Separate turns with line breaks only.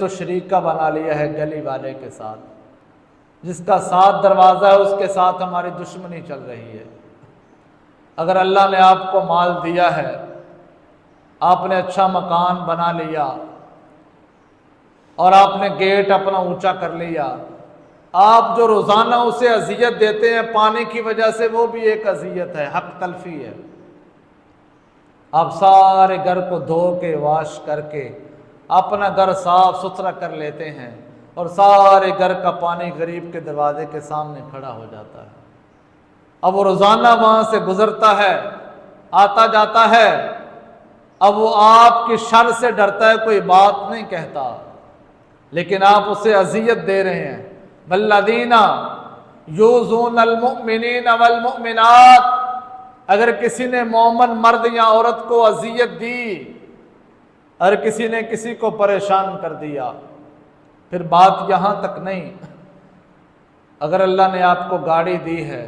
تو شریک کا بنا لیا ہے گلی والے کے ساتھ، جس کا ساتھ دروازہ ہے اس کے ساتھ ہماری دشمنی چل رہی ہے۔ اگر اللہ نے آپ کو مال دیا ہے، آپ نے اچھا مکان بنا لیا اور آپ نے گیٹ اپنا اونچا کر لیا، آپ جو روزانہ اسے اذیت دیتے ہیں پانی کی وجہ سے، وہ بھی ایک اذیت ہے، حق تلفی ہے۔ آپ سارے گھر کو دھو کے واش کر کے اپنا گھر صاف ستھرا کر لیتے ہیں اور سارے گھر کا پانی غریب کے دروازے کے سامنے کھڑا ہو جاتا ہے۔ اب وہ روزانہ وہاں سے گزرتا ہے، آتا جاتا ہے، اب وہ آپ کی شر سے ڈرتا ہے، کوئی بات نہیں کہتا، لیکن آپ اسے اذیت دے رہے ہیں۔ والذین یؤذون المؤمنین والمؤمنات، اگر کسی نے مومن مرد یا عورت کو اذیت دی، اگر کسی نے کسی کو پریشان کر دیا، پھر بات یہاں تک نہیں، اگر اللہ نے آپ کو گاڑی دی ہے،